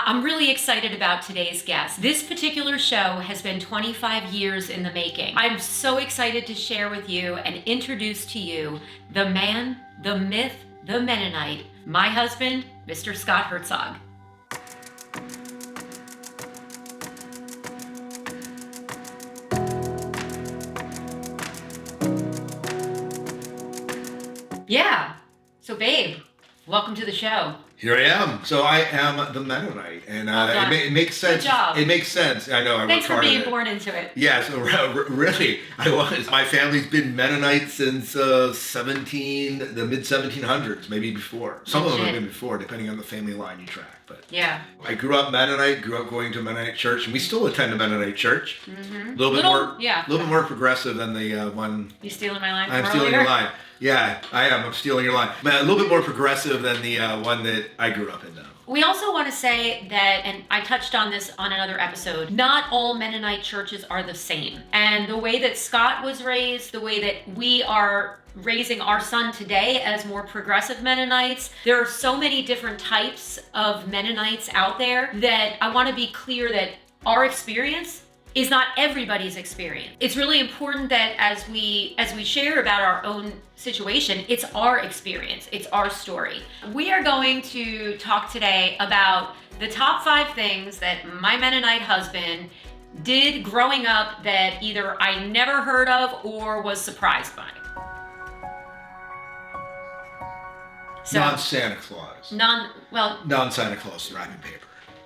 I'm really excited about today's guest. This particular show has been 25 years in the making. I'm so excited to share with you and introduce to you the man, the myth, the Mennonite, my husband, Mr. Scott Hertzog. Yeah. So babe, welcome to the show. Here I am. So I am the Mennonite, and it makes sense. Good job. It makes sense. I know. Thanks for being born into it. Yeah. So really, I was. My family's been Mennonite since the mid 1700s, maybe before. Some of them have been before, depending on the family line you track. But yeah, I grew up Mennonite. Grew up going to a Mennonite church, and we still attend a Mennonite church. Mm-hmm. A little bit more progressive than the one. You stealing my line? I'm stealing your line. Yeah, I am. I'm stealing your line. A little bit more progressive than the one that I grew up in, though. We also want to say that, and I touched on this on another episode, not all Mennonite churches are the same. And the way that Scott was raised, the way that we are raising our son today as more progressive Mennonites, there are so many different types of Mennonites out there that I want to be clear that our experience is not everybody's experience. It's really important that as we share about our own situation, it's our experience, it's our story. We are going to talk today about the top 5 things that my Mennonite husband did growing up that either I never heard of or was surprised by. So, Non-Santa Claus. Non-Santa Claus wrapping paper.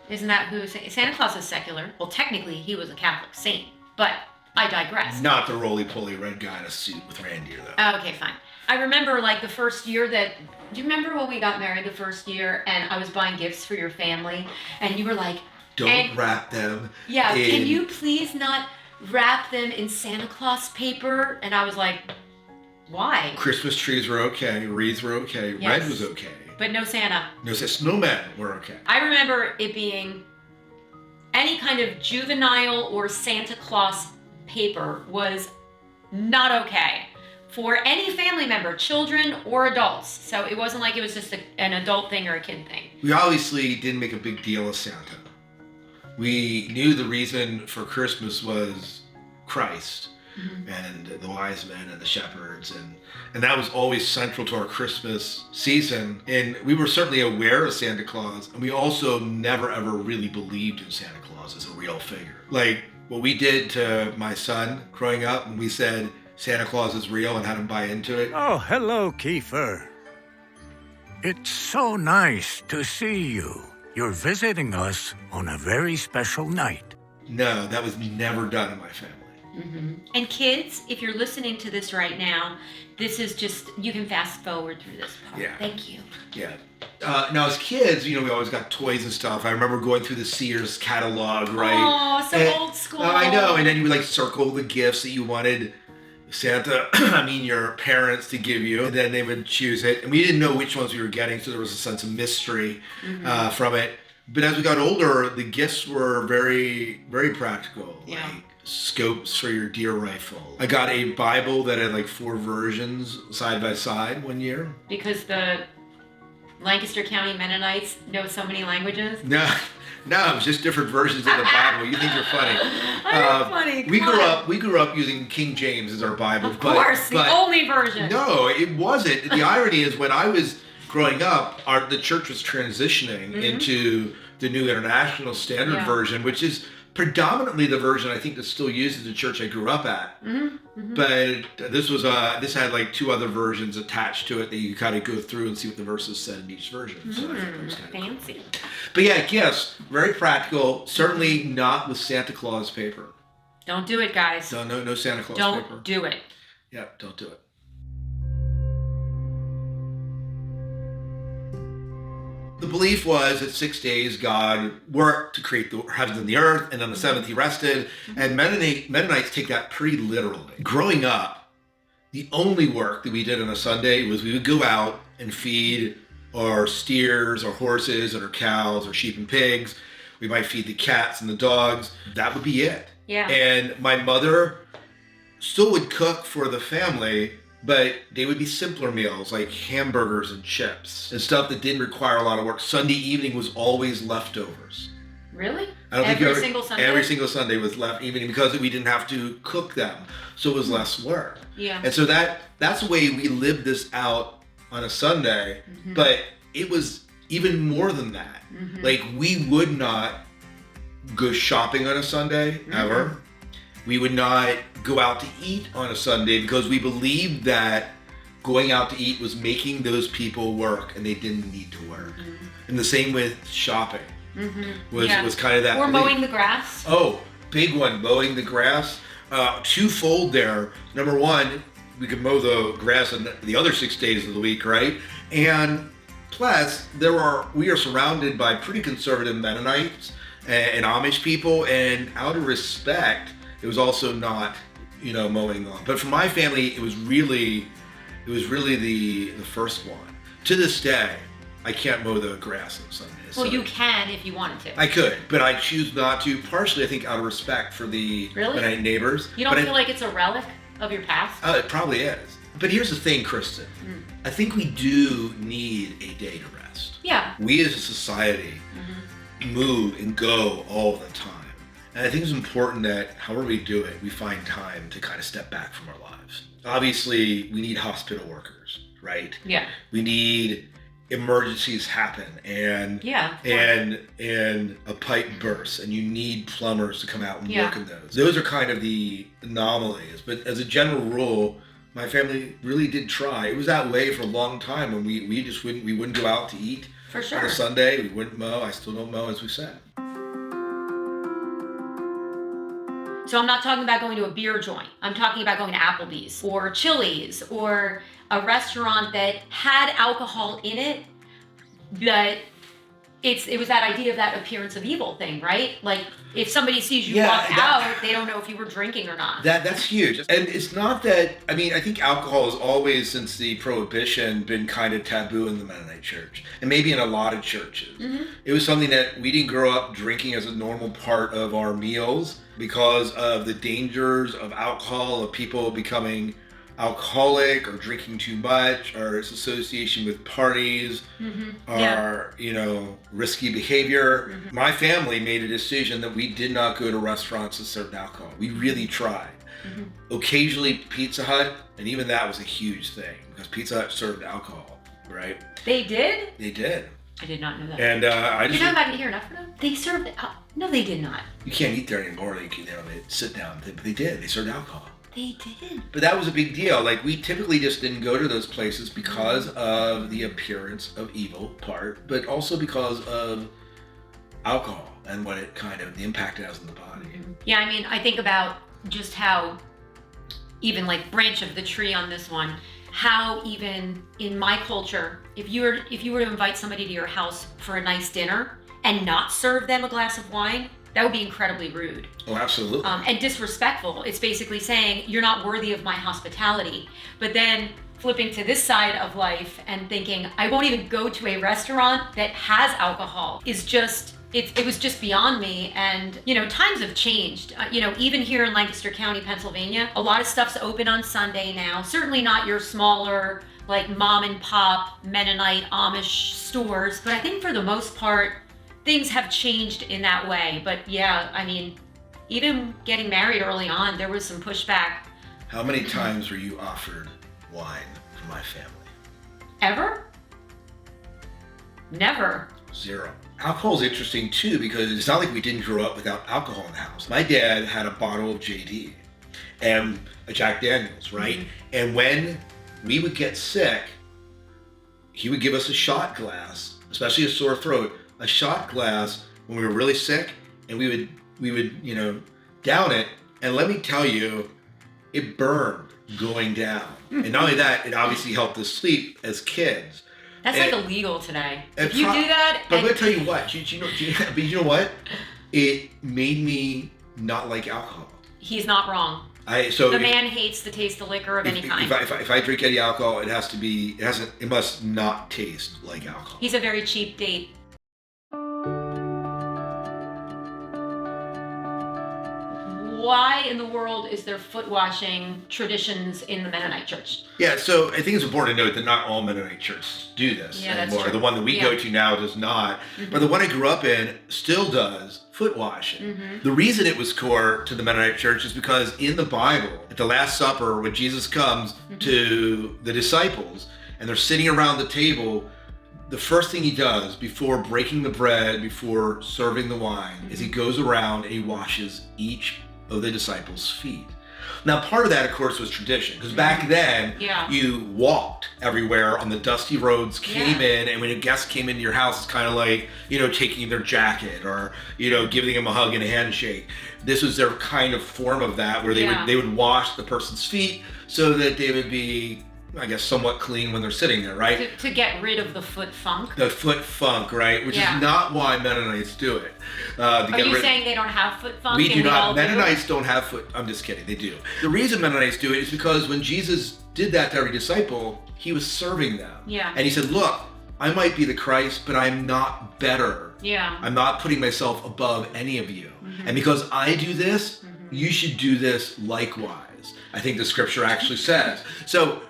Isn't that who Santa Claus is secular? Well, technically he was a Catholic saint, but I digress. Not the roly-poly red guy in a suit with reindeer, though. Oh, okay, fine. I remember like the first year do you remember when we got married the first year and I was buying gifts for your family and you were like, don't wrap them. Yeah, can you please not wrap them in Santa Claus paper? And I was like, why? Christmas trees were okay, wreaths were okay, yes. Red was okay. But no Santa. No, snowmen were okay. I remember it being any kind of juvenile or Santa Claus paper was not okay for any family member, children or adults. So it wasn't like it was just an adult thing or a kid thing. We obviously didn't make a big deal of Santa. We knew the reason for Christmas was Christ. Mm-hmm. And the wise men and the shepherds, and that was always central to our Christmas season. And we were certainly aware of Santa Claus, and we also never ever really believed in Santa Claus as a real figure. Like what we did to my son growing up, and we said Santa Claus is real and had him buy into it. Oh, hello, Kiefer. It's so nice to see you. You're visiting us on a very special night. No, that was never done in my family. Mm-hmm. And kids, if you're listening to this right now, this is just, you can fast forward through this part. Yeah. Thank you. Yeah. Now as kids, we always got toys and stuff. I remember going through the Sears catalog, right? Oh, so old school. I know. And then you would circle the gifts that you wanted Santa, your parents to give you. And then they would choose it. And we didn't know which ones we were getting, so there was a sense of mystery from it. But as we got older, the gifts were very, very practical. Yeah. Like scopes for your deer rifle. I got a Bible that had 4 versions side by side one year. Because the Lancaster County Mennonites know so many languages? No, it was just different versions of the Bible. You think you're funny. I'm funny. We grew up using King James as our Bible. Of course, the only version. No, it wasn't. The irony is when I was growing up, the church was transitioning into the New International Standard Version, which is predominantly the version I think that's still used at the church I grew up at. But this had 2 other versions attached to it that you kind of go through and see what the verses said in each version. So I thought it was kind of fancy. Cool. But yeah, gifts, very practical. Certainly not with Santa Claus paper. Don't do it, guys. No Santa Claus paper. Don't do it. Yeah, don't do it. The belief was that 6 days God worked to create the heavens and the earth, and on the 7th he rested. And Mennonites take that pretty literally. Growing up, the only work that we did on a Sunday was we would go out and feed our steers, our horses, and our cows, our sheep and pigs. We might feed the cats and the dogs. That would be it. Yeah. And my mother still would cook for the family, but they would be simpler meals like hamburgers and chips and stuff that didn't require a lot of work. Sunday evening was always leftovers. Really? I don't think Every single Sunday? Every single Sunday was left evening because we didn't have to cook them, so it was less work. Yeah. And so that's the way we lived this out on a Sunday, but it was even more than that. Like, we would not go shopping on a Sunday ever. We would not go out to eat on a Sunday because we believed that going out to eat was making those people work and they didn't need to work. And the same with shopping was kind of that. Or mowing the grass. Oh, big one, mowing the grass. Twofold there. Number one, we could mow the grass on the other 6 days of the week, right? And plus, we are surrounded by pretty conservative Mennonites and Amish people, and out of respect, it was also not, mowing lawn. But for my family, it was really the first one. To this day, I can't mow the grass on Sundays. Well, you can if you wanted to. I could, but I choose not to. Partially, I think, out of respect for the Mennonite neighbors. You don't feel like it's a relic of your past? It probably is. But here's the thing, Kristen. I think we do need a day to rest. Yeah. We as a society move and go all the time. And I think it's important that however we do it, we find time to kind of step back from our lives. Obviously, we need hospital workers, right? Yeah. We need emergencies happen and a pipe bursts and you need plumbers to come out and work in those. Those are kind of the anomalies. But as a general rule, my family really did try. It was that way for a long time when we wouldn't go out to eat. For sure. On a Sunday, we wouldn't mow. I still don't mow, as we said. So I'm not talking about going to a beer joint. I'm talking about going to Applebee's or Chili's or a restaurant that had alcohol in it, but it was that idea of that appearance of evil thing, right? Like, if somebody sees you walk out, they don't know if you were drinking or not. That's huge. And it's not that, I think alcohol has always, since the Prohibition, been kind of taboo in the Mennonite church, and maybe in a lot of churches. It was something that we didn't grow up drinking as a normal part of our meals because of the dangers of alcohol, of people becoming alcoholic or drinking too much, or its association with parties, or risky behavior. My family made a decision that we did not go to restaurants that served alcohol. We really tried. Occasionally Pizza Hut, and even that was a huge thing because Pizza Hut served alcohol, right? They did? They did. I did not know that. And I just... You're not about to hear enough for them? They served... No, they did not. You can't eat there anymore. They sit down. But they did. They served alcohol. They did. But that was a big deal. Like, we typically just didn't go to those places because of the appearance of evil part, but also because of alcohol and what it the impact it has on the body. Yeah, I think about just how, even like branch of the tree on this one, how even in my culture, if you were to invite somebody to your house for a nice dinner and not serve them a glass of wine, that would be incredibly rude. Oh, absolutely. And disrespectful. It's basically saying, you're not worthy of my hospitality. But then flipping to this side of life and thinking, I won't even go to a restaurant that has alcohol is just, it was just beyond me. And, times have changed. Even here in Lancaster County, Pennsylvania, a lot of stuff's open on Sunday now. Certainly not your smaller, like mom and pop Mennonite Amish stores. But I think for the most part, things have changed in that way. But yeah, even getting married early on, there was some pushback. How many times were you offered wine from my family? Ever? Never. 0. Alcohol is interesting too because it's not like we didn't grow up without alcohol in the house. My dad had a bottle of JD and a Jack Daniels, right? And when we would get sick, he would give us a shot glass, especially a sore throat, a shot glass when we were really sick, and we would down it, and let me tell you, it burned going down. And not only that, it obviously helped us sleep as kids. That's like illegal today. If you do that, but I'm gonna tell you what, but you know what? It made me not like alcohol. He's not wrong. The man hates the taste of liquor of any kind. If I drink any alcohol, it must not taste like alcohol. He's a very cheap date. why in the world is there foot washing traditions in the Mennonite church? Yeah, so I think it's important to note that not all Mennonite churches do this that's anymore. true. The one that we go to now does not, but the one I grew up in still does foot washing. The reason it was core to the Mennonite church is because in the Bible, at the Last Supper, when Jesus comes to the disciples and they're sitting around the table, the first thing he does before breaking the bread, before serving the wine, is he goes around and he washes each of the disciples' feet. Now, part of that, of course, was tradition, because back then, you walked everywhere on the dusty roads, came in, and when a guest came into your house, it's kind of like, taking their jacket or, giving them a hug and a handshake. This was their kind of form of that, where they would wash the person's feet so that they would be, I guess, somewhat clean when they're sitting there, right? To get rid of the foot funk. The foot funk, right? Which is not why Mennonites do it. Are you saying they don't have foot funk? We do not. Mennonites don't have foot. I'm just kidding. They do. The reason Mennonites do it is because when Jesus did that to every disciple, he was serving them. Yeah. And he said, look, I might be the Christ, but I'm not better. Yeah. I'm not putting myself above any of you. And because I do this, you should do this likewise. I think the scripture actually says. So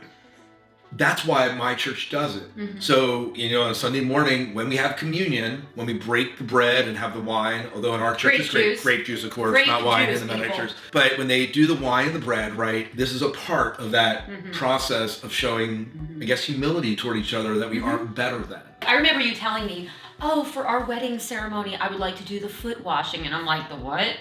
that's why my church does it. So, on a Sunday morning, when we have communion, when we break the bread and have the wine, although in our church it's grape juice, of course, not wine in the Mennonite church. But when they do the wine and the bread, right, this is a part of that process of showing, I guess, humility toward each other, that we aren't better than. I remember you telling me, for our wedding ceremony, I would like to do the foot washing. And I'm like, the what?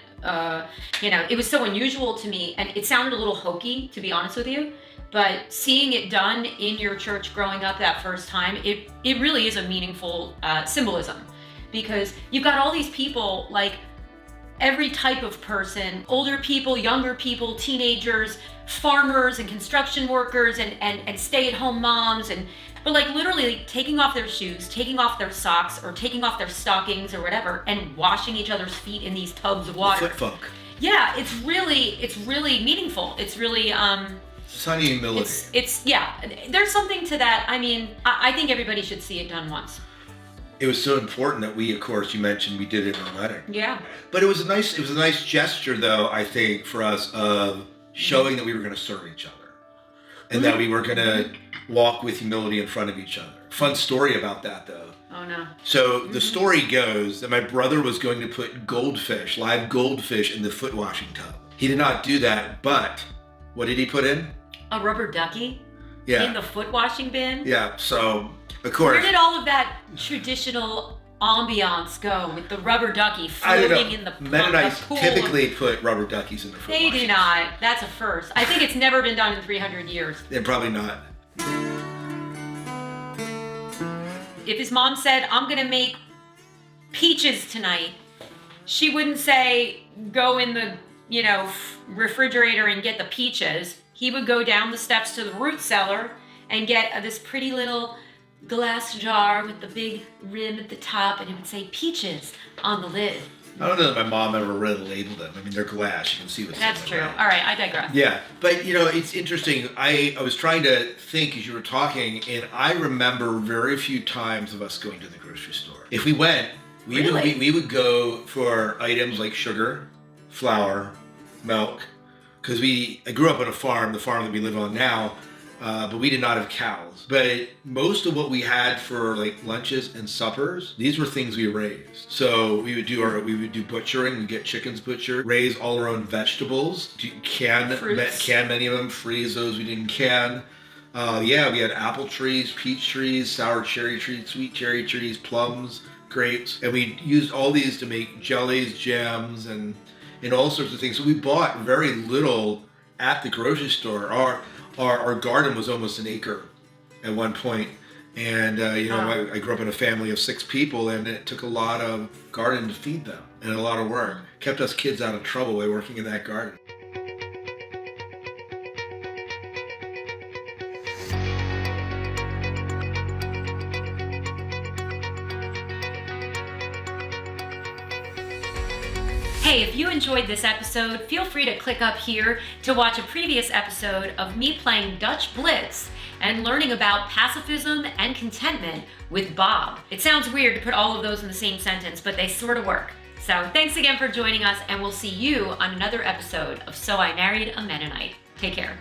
It was so unusual to me, and it sounded a little hokey, to be honest with you. But seeing it done in your church growing up that first time, it really is a meaningful symbolism, because you've got all these people, like every type of person, older people, younger people, teenagers, farmers and construction workers and stay-at-home moms, but like literally taking off their shoes, taking off their socks, or taking off their stockings or whatever, and washing each other's feet in these tubs of water. The foot funk. Yeah, it's really meaningful. It's really Sign of humility. There's something to that. I mean, I think everybody should see it done once. It was so important that we, of course, you mentioned we did it in our wedding. Yeah. But it was a nice gesture, though, I think, for us of showing that we were going to serve each other, and that we were going to walk with humility in front of each other. Fun story about that, though. Oh no. So the story goes that my brother was going to put live goldfish in the foot washing tub. He did not do that, but what did he put in? A rubber ducky? Yeah. In the foot washing bin? Yeah, so, of course. Where did all of that traditional ambiance go with the rubber ducky floating in the Mennonites pool? Typically put rubber duckies in their foot They washing. do not. That's a first. I think it's never been done in 300 years. And probably not. If his mom said, I'm going to make peaches tonight, she wouldn't say, go in the, refrigerator and get the peaches. He would go down the steps to the root cellar and get this pretty little glass jar with the big rim at the top, and it would say peaches on the lid. I don't know that my mom ever really labeled them. I mean, they're glass. You can see what's That's in true. them, right? All right, I digress. Yeah, but it's interesting. I was trying to think as you were talking, and I remember very few times of us going to the grocery store. If we went, we would go for items like sugar, flour, milk, because I grew up on a farm, the farm that we live on now, but we did not have cows. But most of what we had for like lunches and suppers, these were things we raised. So we would do butchering, we'd get chickens butchered, raise all our own vegetables, can many of them, freeze those we didn't can. We had apple trees, peach trees, sour cherry trees, sweet cherry trees, plums, grapes, and we used all these to make jellies, jams, and all sorts of things. So we bought very little at the grocery store. Our garden was almost an acre at one point. And, I grew up in a family of 6 people, and it took a lot of garden to feed them and a lot of work. Kept us kids out of trouble by working in that garden. Hey, if you enjoyed this episode, feel free to click up here to watch a previous episode of me playing Dutch Blitz and learning about pacifism and contentment with Bob. It sounds weird to put all of those in the same sentence, but they sort of work. So thanks again for joining us, and we'll see you on another episode of So I Married a Mennonite. Take care.